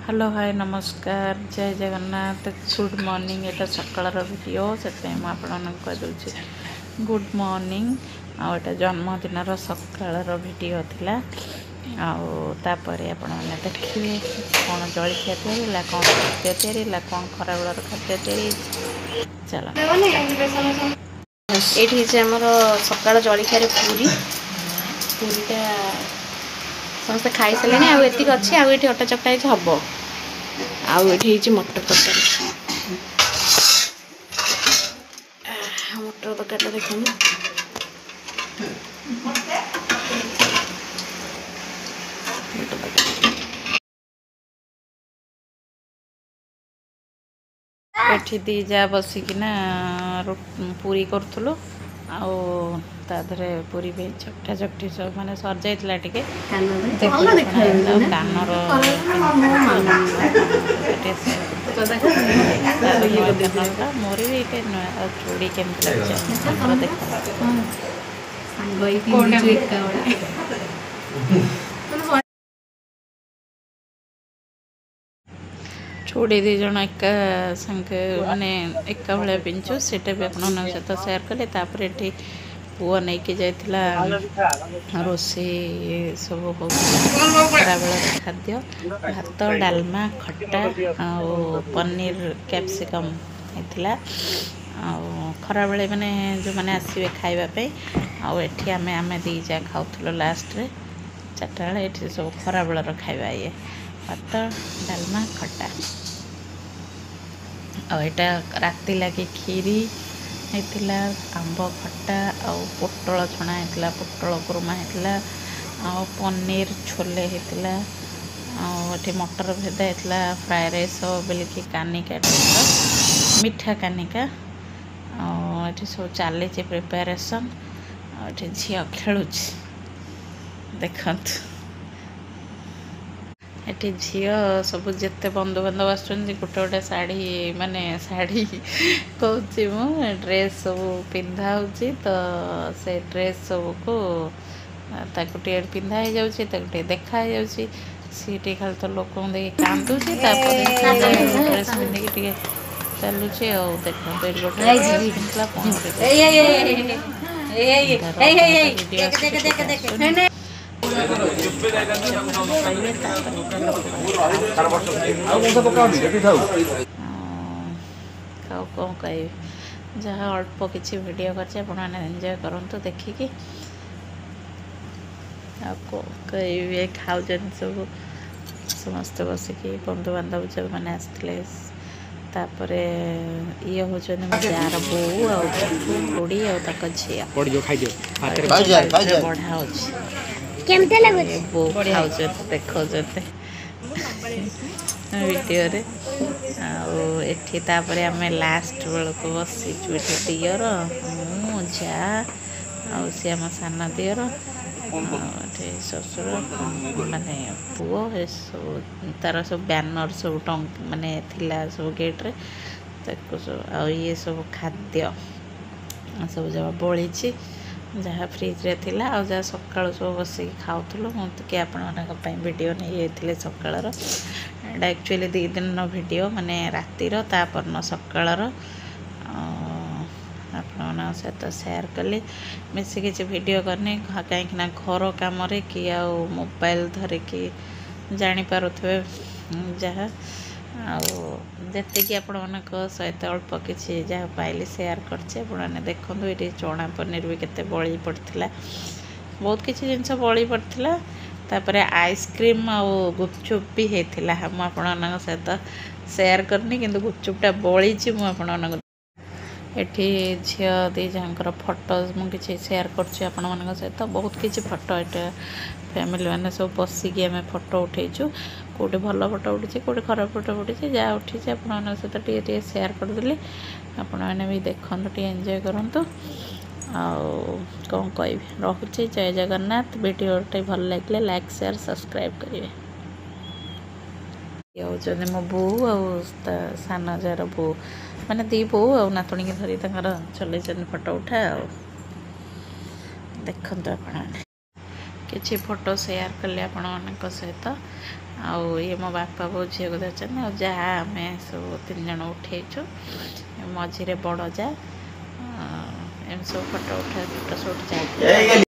Hello hi नमस्कार जय Jagannath good morning एटा सकाळर video से मुझे गुड मॉर्निंग आटा जन्मदिन सकाळर वीडियो थिला आपर आपण मैंने देखिए कौन जलखिया तैयारी कौन खाद्य तैयारी कौन खरा बेलर खाद्य तैयारी चलो ये आमर सका जलखिया पूरी पूरीटा समस्त खाई सारे आती अच्छी आठ अटा चकटा हम आठ मटर तरकारी मटर तरकारी देखो एठी दी जा बसिकिना पूरी करूँ आधे पूरी भी चकटा चकटी सब माने सर जाइला टिके कानर मोर भी चूड़ी केमती चूड़ी दी जन एका संगे माने एका भाया पिंचु सेटा भी अपन सहित सेयार कले ये पुआ नहीं कि जाइला रोसे सब खरा बेलर खाद्य भात डालमा खट्टा पनीर कैप्सिकम होता खरा बेले माने जो मैंने आसवे खावाई आठी आम दी जा खाऊल लास्ट रे चार्टा बेले ये सब खरा बेलर खाଇବା ये भात डालमा खट्टा आटा राति लगे खीरी होता आंब खट्टा पोटल छणा होता पोटल कुरमा होता पनीर छोले होता ये मटर भेदा होता फ्राए राइस बोलिकी कानिका टाइप मीठा कानिका ये सब चली प्रिपेरेसन ये झील खेलु देखु ये झील सब जिते बंधुबांधव आसुच्च गोटे गोटे शाढ़ी माने शाढ़ी कहूँ ड्रेस सब पिंधा हो तो से ड्रेस सब को पिंधा हो जाए देखा सी खाली तो लोक देख कांदू ड्रेस पिंधिकी चलुचे देखो कौन कह जहाँ अल्प किसी वीडियो कर एंजॉय करूँ देखिकी कहे खाऊ सब समस्त बसिकी बंधुबांधव जो मैंने आसते ये हूँ जार बो बुड़ी झी बढ़ा बो खाऊ देखो वीडियो रे आठे आम लास्ट बेलू बसीचु दियर मु जा सी आम सान दियर ससुर माने पुओ सब तार सब बैनर सब माने थिला सब गेट्रे सब ये सब खाद्य सब जब बड़ी जहाँ फ्रिज रे थिला आ जहाँ सका सब बसिक खाऊलु मुझे आपण वीडियो नहीं जाइए सकाळर एटा एक्चुअली 2 दिन वीडियो माने रातिर तापर सकाळर आपण सहित सेयार कली मिसी किसी वीडियो करनी कहीं घर कम कि मोबाइल धरिकी जानीपे जहाँ आती आपण मान सहित अल्प किसी जहाँ पाइली सेयार करने देखो ये चना पनीर भी केते बड़ी पड़ता बहुत किसी जिनस बड़ी पड़ता तापर आइसक्रीम आ गुपचुप भी होता हम आपण सहित सेयार करनी कि गुपचुपटा बड़ी मुझे एठी झी दी जहाँ फोटोज मुझे सेयार कर सहित बहुत किसी फोटो ये फैमिली मैंने सब बसिकी आम फोटो उठेचु कौटे भल फोटो उठी कौटे खराब फोटो उठी जहाँ उठी आपण सहित टे सेयार करदेली आपण मैंने भी देखु एंजॉय करूँ कौन कह रोचे जय जगन्नाथ वीडियोटे भल लगे लाइक शेयर सब्सक्राइब करेंगे ये मो बो सान जार बो मैंने दी बो आ नातुणी की धरी चल फोटो उठा देखते आप किसी फोटो शेयर कले आपण मानक सहित आउ ये मो बापा बो झील को देखते और जहाँ आम सब 3 जन उठेचु मझे बड़ जा एम सब फोटो उठा फोटो शूट जाए।